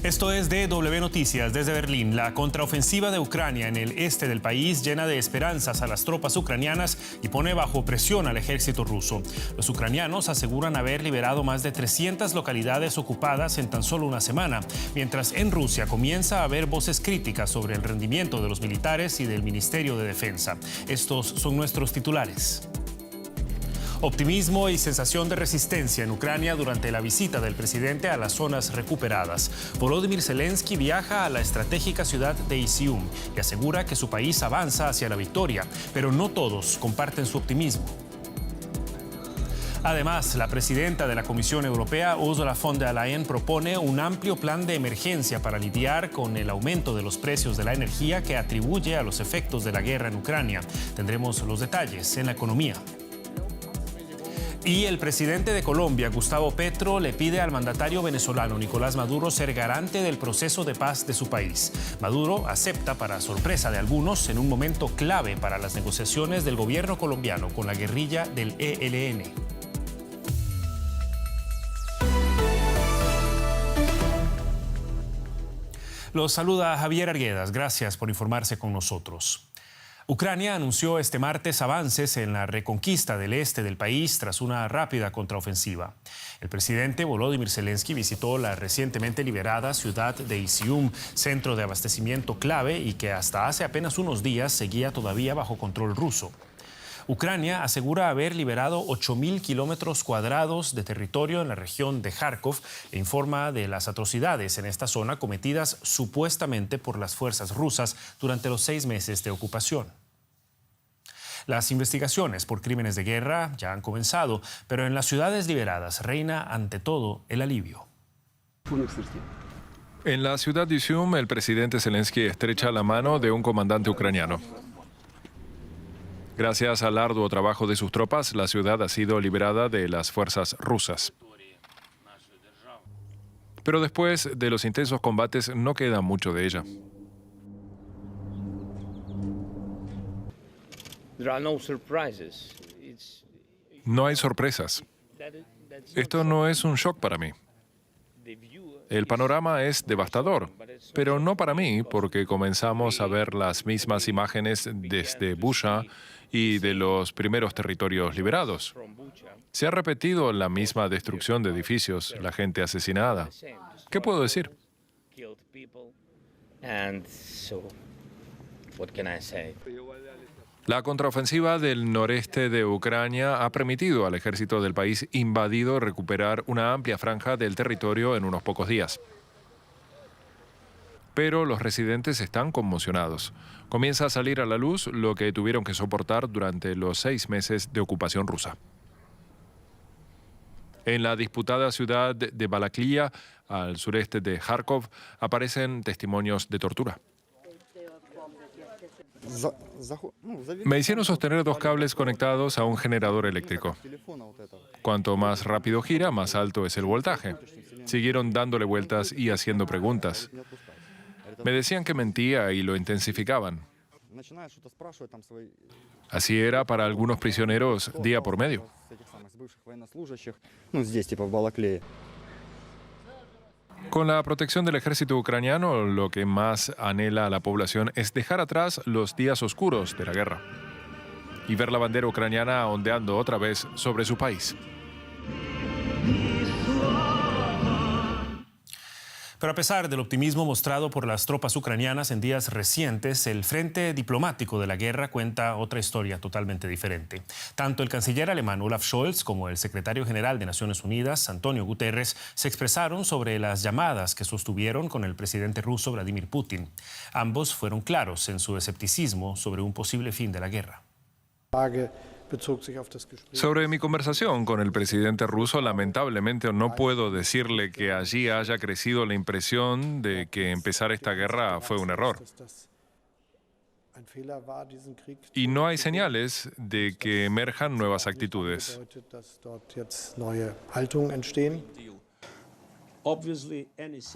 Esto es DW Noticias desde Berlín. La contraofensiva de Ucrania en el este del país llena de esperanzas a las tropas ucranianas y pone bajo presión al ejército ruso. Los ucranianos aseguran haber liberado más de 300 localidades ocupadas en tan solo una semana, mientras en Rusia comienza a haber voces críticas sobre el rendimiento de los militares y del Ministerio de Defensa. Estos son nuestros titulares. Optimismo y sensación de resistencia en Ucrania durante la visita del presidente a las zonas recuperadas. Volodymyr Zelensky viaja a la estratégica ciudad de Izium y asegura que su país avanza hacia la victoria, pero no todos comparten su optimismo. Además, la presidenta de la Comisión Europea, Ursula von der Leyen, propone un amplio plan de emergencia para lidiar con el aumento de los precios de la energía que atribuye a los efectos de la guerra en Ucrania. Tendremos los detalles en la economía. Y el presidente de Colombia, Gustavo Petro, le pide al mandatario venezolano Nicolás Maduro ser garante del proceso de paz de su país. Maduro acepta, para sorpresa de algunos, en un momento clave para las negociaciones del gobierno colombiano con la guerrilla del ELN. Los saluda Javier Arguedas. Gracias por informarse con nosotros. Ucrania anunció este martes avances en la reconquista del este del país tras una rápida contraofensiva. El presidente Volodymyr Zelensky visitó la recientemente liberada ciudad de Izium, centro de abastecimiento clave y que hasta hace apenas unos días seguía todavía bajo control ruso. Ucrania asegura haber liberado 8.000 kilómetros cuadrados de territorio en la región de Kharkov e informa de las atrocidades en esta zona cometidas supuestamente por las fuerzas rusas durante los 6 meses de ocupación. Las investigaciones por crímenes de guerra ya han comenzado, pero en las ciudades liberadas reina ante todo el alivio. En la ciudad de Izium, el presidente Zelensky estrecha la mano de un comandante ucraniano. Gracias al arduo trabajo de sus tropas, la ciudad ha sido liberada de las fuerzas rusas. Pero después de los intensos combates no queda mucho de ella. No hay sorpresas. Esto no es un shock para mí. El panorama es devastador, pero no para mí, porque comenzamos a ver las mismas imágenes desde Bucha y de los primeros territorios liberados. Se ha repetido la misma destrucción de edificios, la gente asesinada. ¿Qué puedo decir? La contraofensiva del noreste de Ucrania ha permitido al ejército del país invadido recuperar una amplia franja del territorio en unos pocos días. Pero los residentes están conmocionados. Comienza a salir a la luz lo que tuvieron que soportar durante los 6 meses de ocupación rusa. En la disputada ciudad de Balaklia, al sureste de Kharkov, aparecen testimonios de tortura. Me hicieron sostener 2 cables conectados a un generador eléctrico. Cuanto más rápido gira, más alto es el voltaje. Siguieron dándole vueltas y haciendo preguntas. Me decían que mentía y lo intensificaban. Así era para algunos prisioneros día por medio. Con la protección del ejército ucraniano, lo que más anhela a la población es dejar atrás los días oscuros de la guerra y ver la bandera ucraniana ondeando otra vez sobre su país. Pero a pesar del optimismo mostrado por las tropas ucranianas en días recientes, el frente diplomático de la guerra cuenta otra historia totalmente diferente. Tanto el canciller alemán Olaf Scholz como el secretario general de Naciones Unidas, Antonio Guterres, se expresaron sobre las llamadas que sostuvieron con el presidente ruso Vladimir Putin. Ambos fueron claros en su escepticismo sobre un posible fin de la guerra. Sobre mi conversación con el presidente ruso, lamentablemente no puedo decirle que allí haya crecido la impresión de que empezar esta guerra fue un error. Y no hay señales de que emerjan nuevas actitudes.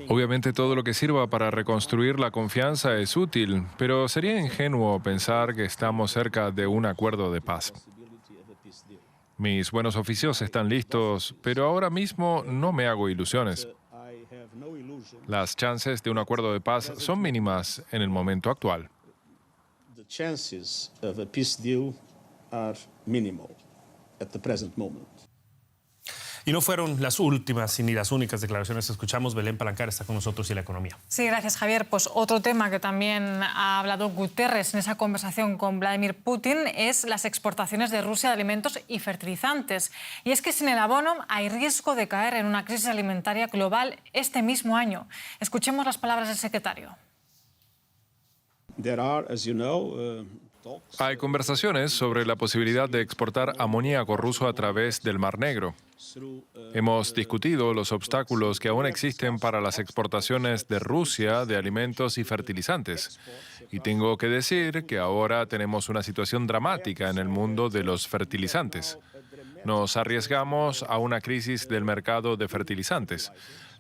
Obviamente todo lo que sirva para reconstruir la confianza es útil, pero sería ingenuo pensar que estamos cerca de un acuerdo de paz. Mis buenos oficios están listos, pero ahora mismo no me hago ilusiones. Las chances de un acuerdo de paz son mínimas en el momento actual. The chances of a peace deal are minimal at the present moment. Y no fueron las últimas ni las únicas declaraciones que escuchamos. Belén Palancar está con nosotros y la economía. Sí, gracias, Javier. Pues otro tema que también ha hablado Guterres en esa conversación con Vladimir Putin es las exportaciones de Rusia de alimentos y fertilizantes. Y es que sin el abono hay riesgo de caer en una crisis alimentaria global este mismo año. Escuchemos las palabras del secretario. There are, as you know, Hay conversaciones sobre la posibilidad de exportar amoníaco ruso a través del Mar Negro. Hemos discutido los obstáculos que aún existen para las exportaciones de Rusia de alimentos y fertilizantes. Y tengo que decir que ahora tenemos una situación dramática en el mundo de los fertilizantes. Nos arriesgamos a una crisis del mercado de fertilizantes,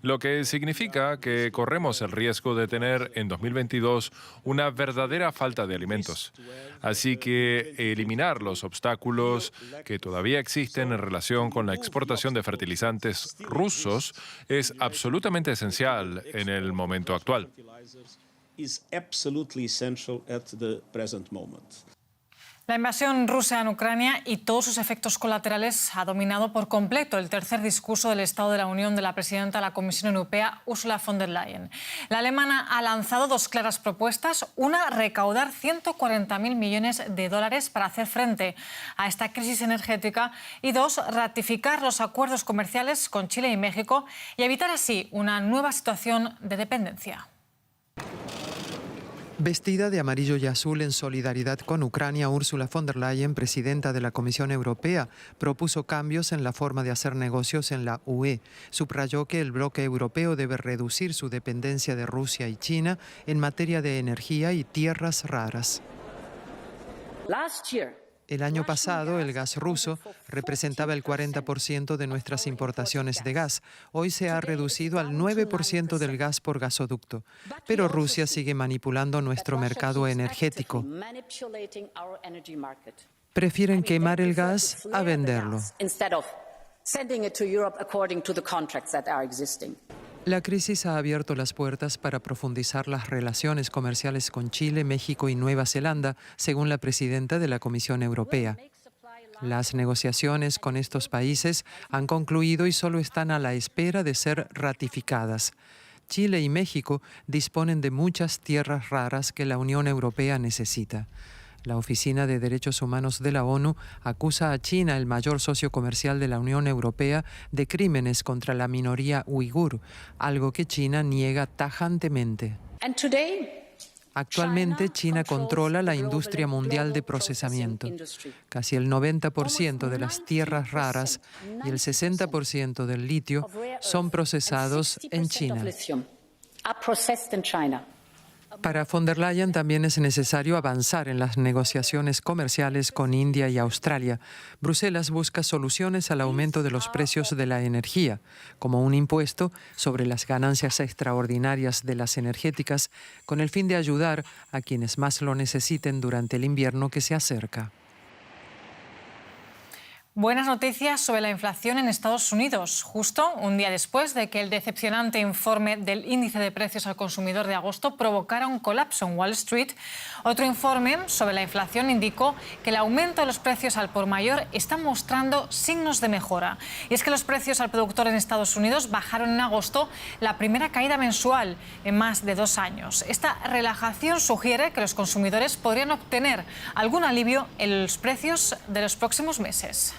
lo que significa que corremos el riesgo de tener en 2022 una verdadera falta de alimentos. Así que eliminar los obstáculos que todavía existen en relación con la exportación de fertilizantes rusos es absolutamente esencial en el momento actual. is absolutely essential at the present moment. La invasión rusa en Ucrania y todos sus efectos colaterales ha dominado por completo el tercer discurso del Estado de la Unión de la presidenta de la Comisión Europea, Ursula von der Leyen. La alemana ha lanzado dos claras propuestas. Una, recaudar 140.000 millones de dólares para hacer frente a esta crisis energética. Y dos, ratificar los acuerdos comerciales con Chile y México y evitar así una nueva situación de dependencia. Vestida de amarillo y azul en solidaridad con Ucrania, Ursula von der Leyen, presidenta de la Comisión Europea, propuso cambios en la forma de hacer negocios en la UE. Subrayó que el bloque europeo debe reducir su dependencia de Rusia y China en materia de energía y tierras raras. El año pasado, el gas ruso representaba el 40% de nuestras importaciones de gas. Hoy se ha reducido al 9% del gas por gasoducto. Pero Rusia sigue manipulando nuestro mercado energético. Prefieren quemar el gas a venderlo. La crisis ha abierto las puertas para profundizar las relaciones comerciales con Chile, México y Nueva Zelanda, según la presidenta de la Comisión Europea. Las negociaciones con estos países han concluido y solo están a la espera de ser ratificadas. Chile y México disponen de muchas tierras raras que la Unión Europea necesita. La Oficina de Derechos Humanos de la ONU acusa a China, el mayor socio comercial de la Unión Europea, de crímenes contra la minoría uigur, algo que China niega tajantemente. Actualmente, China controla la industria mundial de procesamiento. Casi el 90% de las tierras raras y el 60% del litio son procesados en China. Para von der Leyen también es necesario avanzar en las negociaciones comerciales con India y Australia. Bruselas busca soluciones al aumento de los precios de la energía, como un impuesto sobre las ganancias extraordinarias de las energéticas, con el fin de ayudar a quienes más lo necesiten durante el invierno que se acerca. Buenas noticias sobre la inflación en Estados Unidos, justo un día después de que el decepcionante informe del índice de precios al consumidor de agosto provocara un colapso en Wall Street. Otro informe sobre la inflación indicó que el aumento de los precios al por mayor está mostrando signos de mejora. Y es que los precios al productor en Estados Unidos bajaron en agosto, la primera caída mensual en más de 2 años. Esta relajación sugiere que los consumidores podrían obtener algún alivio en los precios de los próximos meses.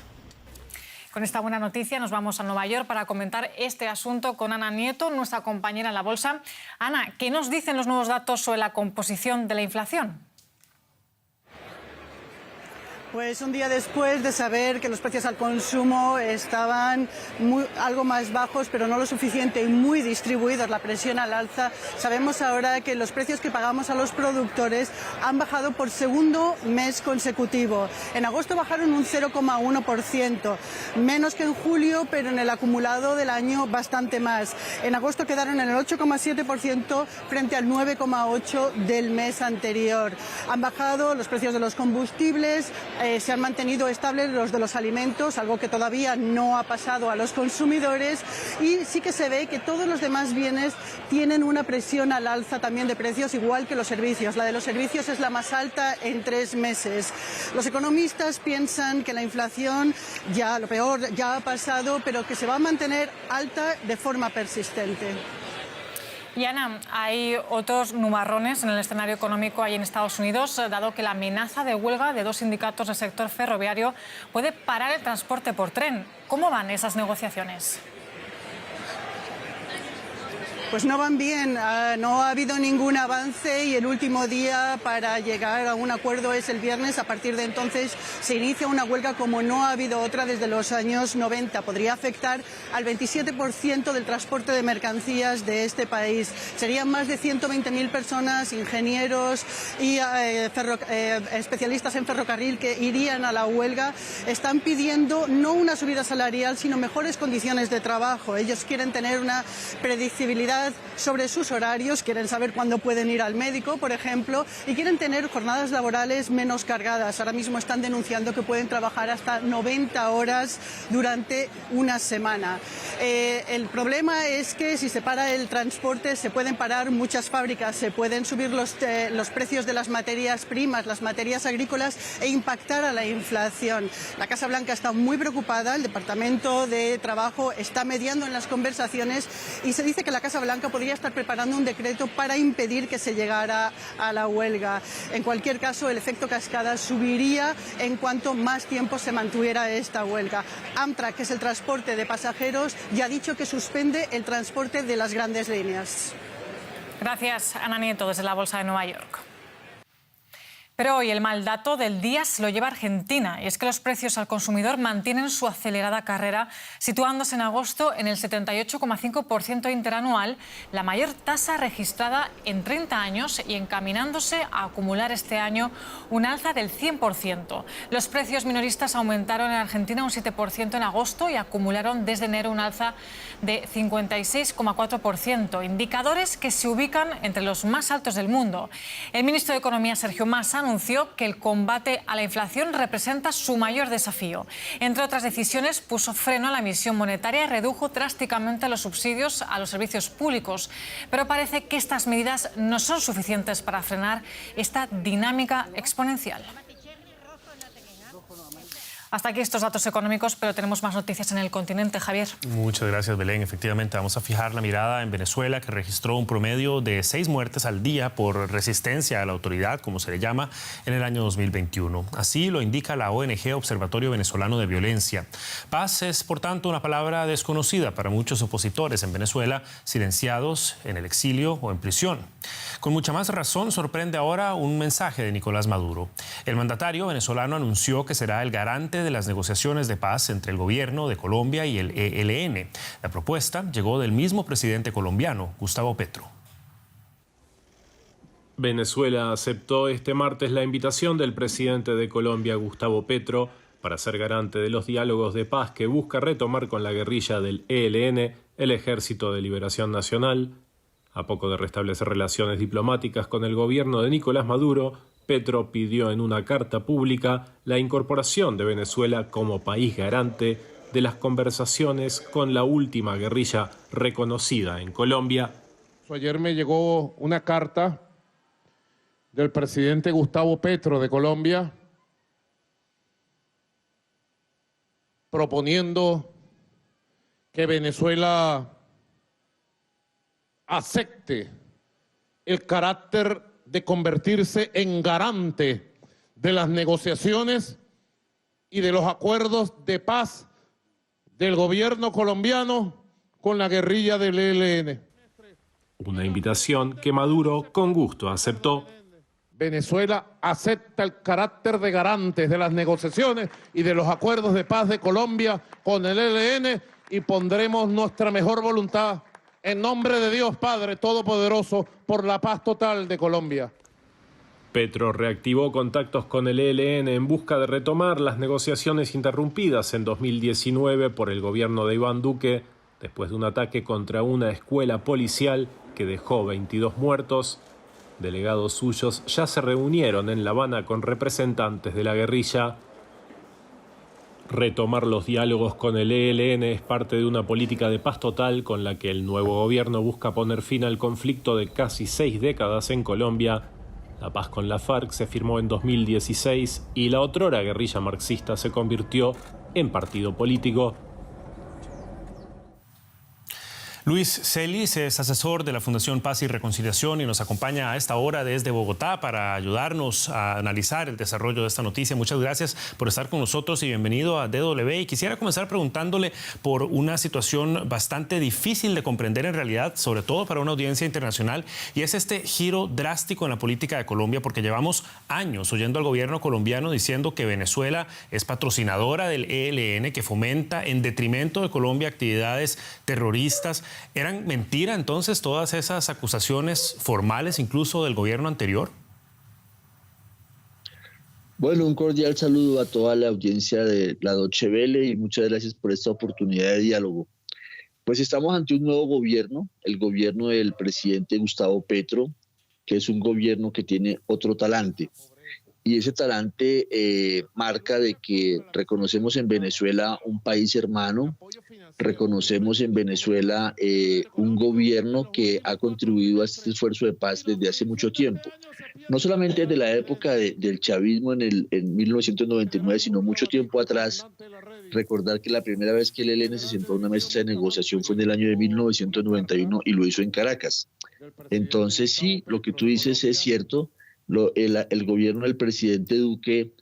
Con esta buena noticia nos vamos a Nueva York para comentar este asunto con Ana Nieto, nuestra compañera en la Bolsa. Ana, ¿qué nos dicen los nuevos datos sobre la composición de la inflación? Pues un día después de saber que los precios al consumo estaban algo más bajos, pero no lo suficiente y muy distribuidos, la presión al alza, sabemos ahora que los precios que pagamos a los productores han bajado por segundo mes consecutivo. En agosto bajaron un 0,1%, menos que en julio, pero en el acumulado del año bastante más. En agosto quedaron en el 8,7% frente al 9,8% del mes anterior. Han bajado los precios de los combustibles Se han mantenido estables los de los alimentos, algo que todavía no ha pasado a los consumidores, y sí que se ve que todos los demás bienes tienen una presión al alza también de precios, igual que los servicios. La de los servicios es la más alta en 3 meses. Los economistas piensan que la inflación, ya lo peor ya ha pasado, pero que se va a mantener alta de forma persistente. Y Ana, hay otros nubarrones en el escenario económico ahí en Estados Unidos, dado que la amenaza de huelga de 2 sindicatos del sector ferroviario puede parar el transporte por tren. ¿Cómo van esas negociaciones? Pues no van bien, no ha habido ningún avance y el último día para llegar a un acuerdo es el viernes. A partir de entonces se inicia una huelga como no ha habido otra desde los años 90. Podría afectar al 27% del transporte de mercancías de este país. Serían más de 120.000 personas, ingenieros y especialistas en ferrocarril que irían a la huelga. Están pidiendo no una subida salarial, sino mejores condiciones de trabajo. Ellos quieren tener una predictibilidad sobre sus horarios, quieren saber cuándo pueden ir al médico, por ejemplo, y quieren tener jornadas laborales menos cargadas. Ahora mismo están denunciando que pueden trabajar hasta 90 horas durante una semana. El problema es que si se para el transporte se pueden parar muchas fábricas, se pueden subir los precios de las materias primas, las materias agrícolas, e impactar a la inflación. La Casa Blanca está muy preocupada, el Departamento de Trabajo está mediando en las conversaciones y se dice que la Casa Blanca podría estar preparando un decreto para impedir que se llegara a la huelga. En cualquier caso, el efecto cascada subiría en cuanto más tiempo se mantuviera esta huelga. Amtrak, que es el transporte de pasajeros, ya ha dicho que suspende el transporte de las grandes líneas. Gracias, Ana Nieto, desde la Bolsa de Nueva York. Pero hoy el mal dato del día se lo lleva Argentina, y es que los precios al consumidor mantienen su acelerada carrera, situándose en agosto en el 78,5% interanual, la mayor tasa registrada en 30 años y encaminándose a acumular este año un alza del 100%. Los precios minoristas aumentaron en Argentina un 7% en agosto y acumularon desde enero un alza de 56,4%, indicadores que se ubican entre los más altos del mundo. El ministro de Economía, Sergio Massa, anunció que el combate a la inflación representa su mayor desafío. Entre otras decisiones, puso freno a la emisión monetaria y redujo drásticamente los subsidios a los servicios públicos. Pero parece que estas medidas no son suficientes para frenar esta dinámica exponencial. Hasta aquí estos datos económicos, pero tenemos más noticias en el continente, Javier. Muchas gracias, Belén. Efectivamente, vamos a fijar la mirada en Venezuela, que registró un promedio de 6 muertes al día por resistencia a la autoridad, como se le llama, en el año 2021. Así lo indica la ONG Observatorio Venezolano de Violencia. Paz es, por tanto, una palabra desconocida para muchos opositores en Venezuela, silenciados en el exilio o en prisión. Con mucha más razón, sorprende ahora un mensaje de Nicolás Maduro. El mandatario venezolano anunció que será el garante de las negociaciones de paz entre el gobierno de Colombia y el ELN. La propuesta llegó del mismo presidente colombiano, Gustavo Petro. Venezuela aceptó este martes la invitación del presidente de Colombia, Gustavo Petro, para ser garante de los diálogos de paz que busca retomar con la guerrilla del ELN, el Ejército de Liberación Nacional. A poco de restablecer relaciones diplomáticas con el gobierno de Nicolás Maduro, Petro pidió en una carta pública la incorporación de Venezuela como país garante de las conversaciones con la última guerrilla reconocida en Colombia. Ayer me llegó una carta del presidente Gustavo Petro de Colombia proponiendo que Venezuela acepte el carácter de convertirse en garante de las negociaciones y de los acuerdos de paz del gobierno colombiano con la guerrilla del ELN. Una invitación que Maduro con gusto aceptó. Venezuela acepta el carácter de garantes de las negociaciones y de los acuerdos de paz de Colombia con el ELN y pondremos nuestra mejor voluntad en nombre de Dios Padre Todopoderoso por la paz total de Colombia. Petro reactivó contactos con el ELN en busca de retomar las negociaciones interrumpidas en 2019 por el gobierno de Iván Duque, después de un ataque contra una escuela policial que dejó 22 muertos. Delegados suyos ya se reunieron en La Habana con representantes de la guerrilla. Retomar los diálogos con el ELN es parte de una política de paz total con la que el nuevo gobierno busca poner fin al conflicto de casi 6 décadas en Colombia. La paz con la FARC se firmó en 2016 y la otrora guerrilla marxista se convirtió en partido político. Luis Celis es asesor de la Fundación Paz y Reconciliación y nos acompaña a esta hora desde Bogotá para ayudarnos a analizar el desarrollo de esta noticia. Muchas gracias por estar con nosotros y bienvenido a DW. Y quisiera comenzar preguntándole por una situación bastante difícil de comprender en realidad, sobre todo para una audiencia internacional, y es este giro drástico en la política de Colombia, porque llevamos años oyendo al gobierno colombiano diciendo que Venezuela es patrocinadora del ELN, que fomenta en detrimento de Colombia actividades terroristas. ¿Eran mentira entonces todas esas acusaciones formales, incluso del gobierno anterior? Bueno, un cordial saludo a toda la audiencia de la Deutsche Welle y muchas gracias por esta oportunidad de diálogo. Pues estamos ante un nuevo gobierno, el gobierno del presidente Gustavo Petro, que es un gobierno que tiene otro talante. Y ese talante marca de que reconocemos en Venezuela un país hermano, reconocemos en Venezuela un gobierno que ha contribuido a este esfuerzo de paz desde hace mucho tiempo. No solamente desde la época del chavismo en 1999, sino mucho tiempo atrás. Recordar que la primera vez que el ELN se sentó a una mesa de negociación fue en el año de 1991 y lo hizo en Caracas. Entonces sí, lo que tú dices es cierto. El gobierno del presidente Duque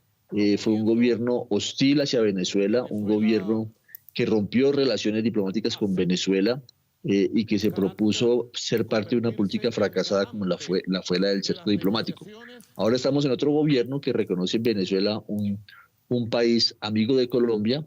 fue un gobierno hostil hacia Venezuela, un gobierno que rompió relaciones diplomáticas con Venezuela y que se propuso ser parte de una política fracasada como la fue la del cerco diplomático. Ahora estamos en otro gobierno que reconoce en Venezuela un país amigo de Colombia,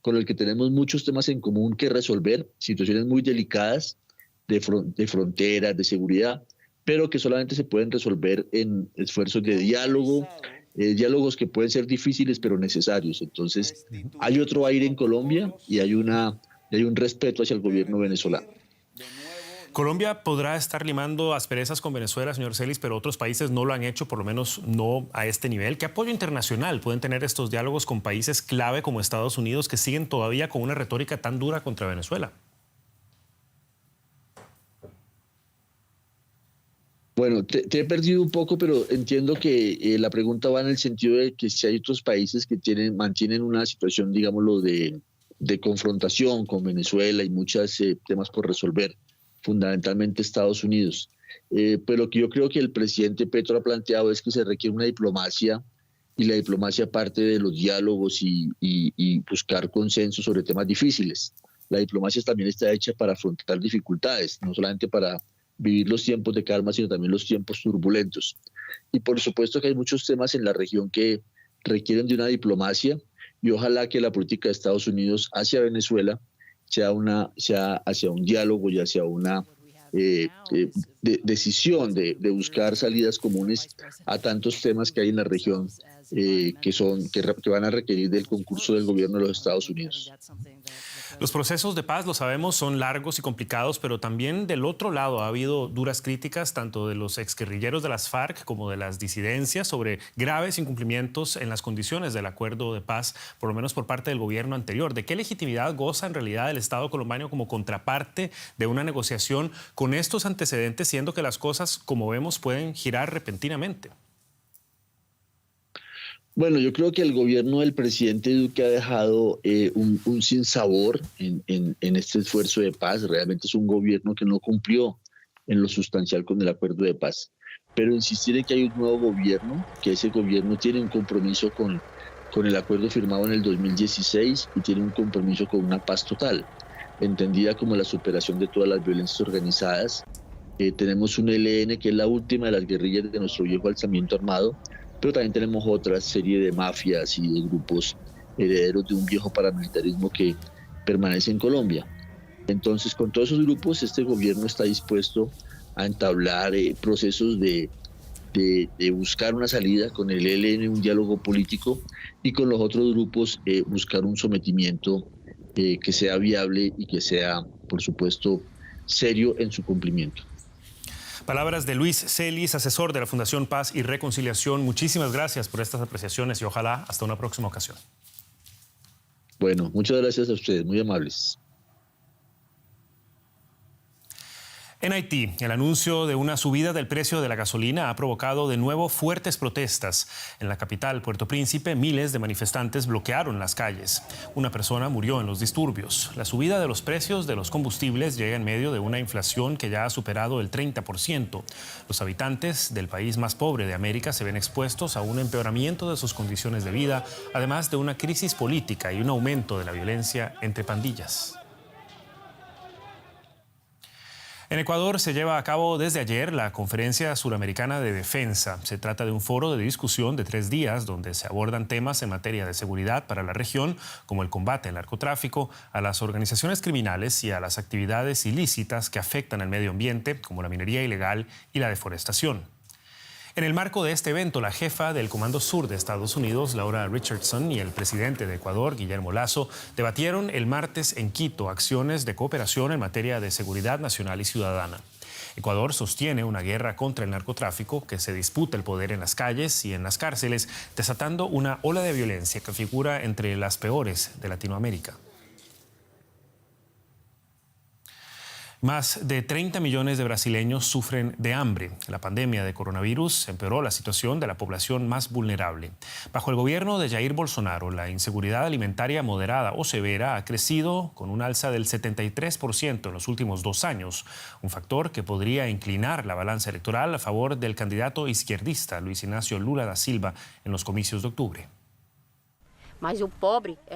con el que tenemos muchos temas en común que resolver, situaciones muy delicadas de fronteras, de seguridad, pero que solamente se pueden resolver en esfuerzos de diálogo, diálogos que pueden ser difíciles pero necesarios. Entonces, hay otro aire en Colombia y hay un respeto hacia el gobierno venezolano. Colombia podrá estar limando asperezas con Venezuela, señor Celis, pero otros países no lo han hecho, por lo menos no a este nivel. ¿Qué apoyo internacional pueden tener estos diálogos con países clave como Estados Unidos, que siguen todavía con una retórica tan dura contra Venezuela? Bueno, te he perdido un poco, pero entiendo que la pregunta va en el sentido de que si hay otros países que mantienen una situación, digámoslo, de confrontación con Venezuela y muchos temas por resolver, fundamentalmente Estados Unidos. Pero lo que yo creo que el presidente Petro ha planteado es que se requiere una diplomacia, y la diplomacia parte de los diálogos y buscar consenso sobre temas difíciles. La diplomacia también está hecha para afrontar dificultades, no solamente para vivir los tiempos de calma, sino también los tiempos turbulentos. Y por supuesto que hay muchos temas en la región que requieren de una diplomacia, y ojalá que la política de Estados Unidos hacia Venezuela sea hacia un diálogo y hacia una decisión de buscar salidas comunes a tantos temas que hay en la región que van a requerir del concurso del gobierno de los Estados Unidos. Los procesos de paz, lo sabemos, son largos y complicados, pero también del otro lado ha habido duras críticas tanto de los exguerrilleros de las FARC como de las disidencias sobre graves incumplimientos en las condiciones del acuerdo de paz, por lo menos por parte del gobierno anterior. ¿De qué legitimidad goza en realidad el Estado colombiano como contraparte de una negociación con estos antecedentes, siendo que las cosas, como vemos, pueden girar repentinamente? Bueno, yo creo que el gobierno del presidente Duque ha dejado un sinsabor en este esfuerzo de paz. Realmente es un gobierno que no cumplió en lo sustancial con el acuerdo de paz. Pero insistir en que hay un nuevo gobierno, que ese gobierno tiene un compromiso con el acuerdo firmado en el 2016 y tiene un compromiso con una paz total, entendida como la superación de todas las violencias organizadas. Tenemos un ELN que es la última de las guerrillas de nuestro viejo alzamiento armado, pero también tenemos otra serie de mafias y de grupos herederos de un viejo paramilitarismo que permanece en Colombia. Entonces, con todos esos grupos, este gobierno está dispuesto a entablar procesos de buscar una salida con el ELN, un diálogo político, y con los otros grupos buscar un sometimiento que sea viable y que sea, por supuesto, serio en su cumplimiento. Palabras de Luis Celis, asesor de la Fundación Paz y Reconciliación. Muchísimas gracias por estas apreciaciones y ojalá hasta una próxima ocasión. Bueno, muchas gracias a ustedes, muy amables. En Haití, el anuncio de una subida del precio de la gasolina ha provocado de nuevo fuertes protestas. En la capital, Puerto Príncipe, miles de manifestantes bloquearon las calles. Una persona murió en los disturbios. La subida de los precios de los combustibles llega en medio de una inflación que ya ha superado el 30%. Los habitantes del país más pobre de América se ven expuestos a un empeoramiento de sus condiciones de vida, además de una crisis política y un aumento de la violencia entre pandillas. En Ecuador se lleva a cabo desde ayer la Conferencia Suramericana de Defensa. Se trata de un foro de discusión de 3 días donde se abordan temas en materia de seguridad para la región, como el combate al narcotráfico, a las organizaciones criminales y a las actividades ilícitas que afectan al medio ambiente, como la minería ilegal y la deforestación. En el marco de este evento, la jefa del Comando Sur de Estados Unidos, Laura Richardson, y el presidente de Ecuador, Guillermo Lasso, debatieron el martes en Quito acciones de cooperación en materia de seguridad nacional y ciudadana. Ecuador sostiene una guerra contra el narcotráfico que se disputa el poder en las calles y en las cárceles, desatando una ola de violencia que figura entre las peores de Latinoamérica. Más de 30 millones de brasileños sufren de hambre. La pandemia de coronavirus empeoró la situación de la población más vulnerable. Bajo el gobierno de Jair Bolsonaro, la inseguridad alimentaria moderada o severa ha crecido con un alza del 73% en los últimos 2 años, un factor que podría inclinar la balanza electoral a favor del candidato izquierdista Luis Ignacio Lula da Silva en los comicios de octubre.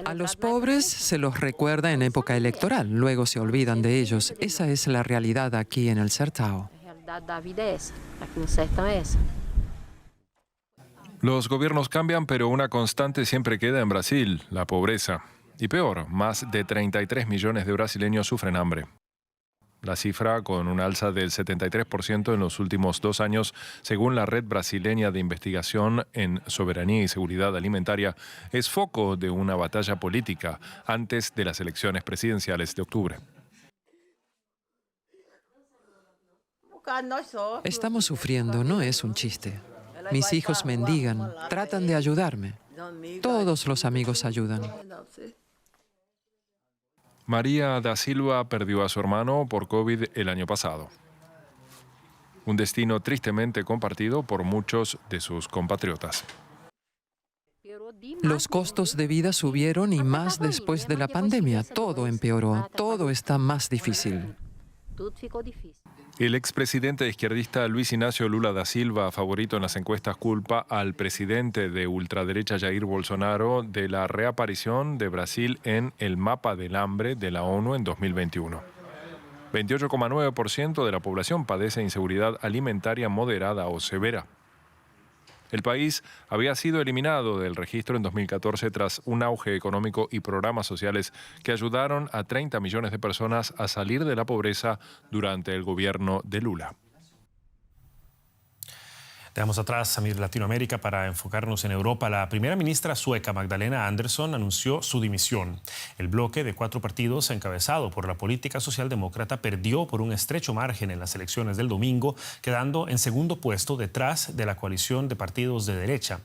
A los pobres se los recuerda en época electoral, luego se olvidan de ellos. Esa es la realidad aquí en el Sertão. Los gobiernos cambian, pero una constante siempre queda en Brasil, la pobreza. Y peor, más de 33 millones de brasileños sufren hambre. La cifra, con un alza del 73% en los últimos 2 años, según la Red Brasileña de Investigación en Soberanía y Seguridad Alimentaria, es foco de una batalla política antes de las elecciones presidenciales de octubre. Estamos sufriendo, no es un chiste. Mis hijos mendigan, tratan de ayudarme. Todos los amigos ayudan. María da Silva perdió a su hermano por COVID el año pasado. Un destino tristemente compartido por muchos de sus compatriotas. Los costos de vida subieron y más después de la pandemia. Todo empeoró, todo está más difícil. El expresidente izquierdista Luis Ignacio Lula da Silva, favorito en las encuestas, culpa al presidente de ultraderecha Jair Bolsonaro de la reaparición de Brasil en el mapa del hambre de la ONU en 2021. 28,9% de la población padece inseguridad alimentaria moderada o severa. El país había sido eliminado del registro en 2014 tras un auge económico y programas sociales que ayudaron a 30 millones de personas a salir de la pobreza durante el gobierno de Lula. Dejamos atrás a Latinoamérica para enfocarnos en Europa. La primera ministra sueca, Magdalena Andersson, anunció su dimisión. El bloque de 4 partidos, encabezado por la política socialdemócrata, perdió por un estrecho margen en las elecciones del domingo, quedando en segundo puesto detrás de la coalición de partidos de derecha.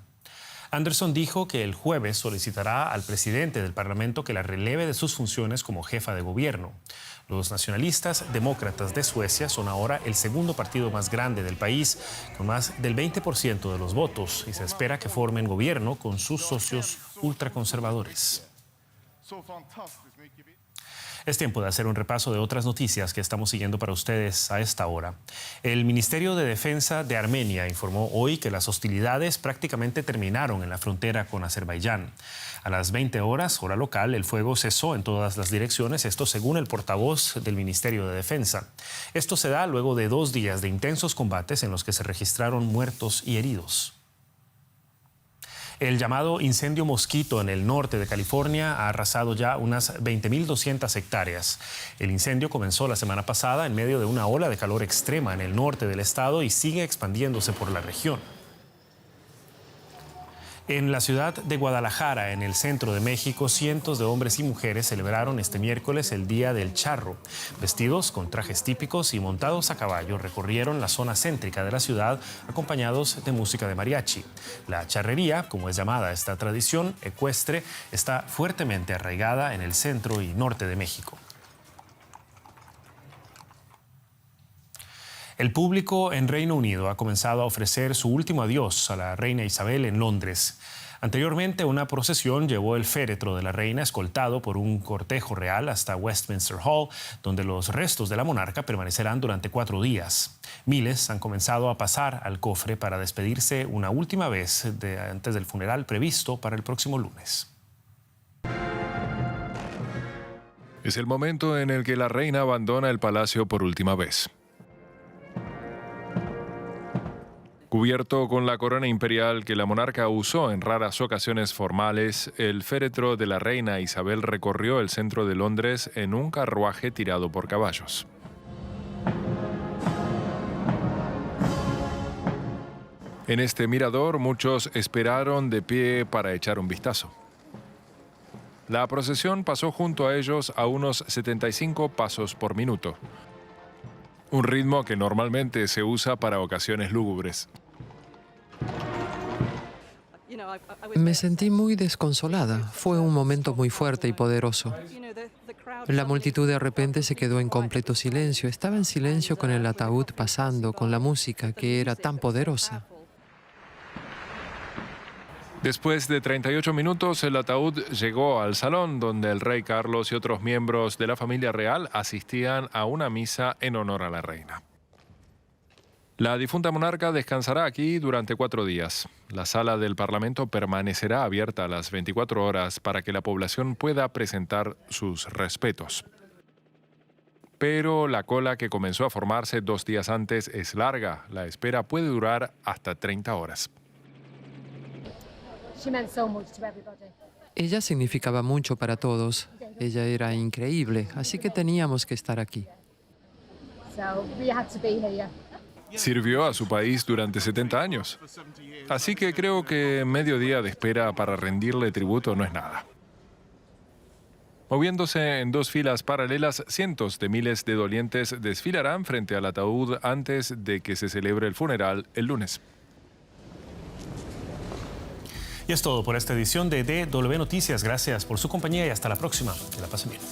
Andersson dijo que el jueves solicitará al presidente del Parlamento que la releve de sus funciones como jefa de gobierno. Los nacionalistas demócratas de Suecia son ahora el segundo partido más grande del país, con más del 20% de los votos, y se espera que formen gobierno con sus socios ultraconservadores. Es tiempo de hacer un repaso de otras noticias que estamos siguiendo para ustedes a esta hora. El Ministerio de Defensa de Armenia informó hoy que las hostilidades prácticamente terminaron en la frontera con Azerbaiyán. A las 20 horas, hora local, el fuego cesó en todas las direcciones, esto según el portavoz del Ministerio de Defensa. Esto se da luego de 2 días de intensos combates en los que se registraron muertos y heridos. El llamado incendio mosquito en el norte de California ha arrasado ya unas 20.200 hectáreas. El incendio comenzó la semana pasada en medio de una ola de calor extrema en el norte del estado y sigue expandiéndose por la región. En la ciudad de Guadalajara, en el centro de México, cientos de hombres y mujeres celebraron este miércoles el Día del Charro. Vestidos con trajes típicos y montados a caballo, recorrieron la zona céntrica de la ciudad acompañados de música de mariachi. La charrería, como es llamada esta tradición ecuestre, está fuertemente arraigada en el centro y norte de México. El público en Reino Unido ha comenzado a ofrecer su último adiós a la reina Isabel en Londres. Anteriormente, una procesión llevó el féretro de la reina escoltado por un cortejo real hasta Westminster Hall, donde los restos de la monarca permanecerán durante 4 días. Miles han comenzado a pasar al cofre para despedirse una última vez antes del funeral previsto para el próximo lunes. Es el momento en el que la reina abandona el palacio por última vez. Cubierto con la corona imperial que la monarca usó en raras ocasiones formales, el féretro de la reina Isabel recorrió el centro de Londres en un carruaje tirado por caballos. En este mirador, muchos esperaron de pie para echar un vistazo. La procesión pasó junto a ellos a unos 75 pasos por minuto. Un ritmo que normalmente se usa para ocasiones lúgubres. Me sentí muy desconsolada. Fue un momento muy fuerte y poderoso. La multitud de repente se quedó en completo silencio. Estaba en silencio con el ataúd pasando, con la música que era tan poderosa. Después de 38 minutos, el ataúd llegó al salón donde el rey Carlos y otros miembros de la familia real asistían a una misa en honor a la reina. La difunta monarca descansará aquí durante 4 días. La sala del Parlamento permanecerá abierta a las 24 horas para que la población pueda presentar sus respetos. Pero la cola que comenzó a formarse 2 días antes es larga. La espera puede durar hasta 30 horas. Ella significaba mucho para todos. Ella era increíble, así que teníamos que estar aquí. Sirvió a su país durante 70 años. Así que creo que medio día de espera para rendirle tributo no es nada. Moviéndose en 2 filas paralelas, cientos de miles de dolientes desfilarán frente al ataúd antes de que se celebre el funeral el lunes. Y es todo por esta edición de DW Noticias. Gracias por su compañía y hasta la próxima. Que la pasen bien.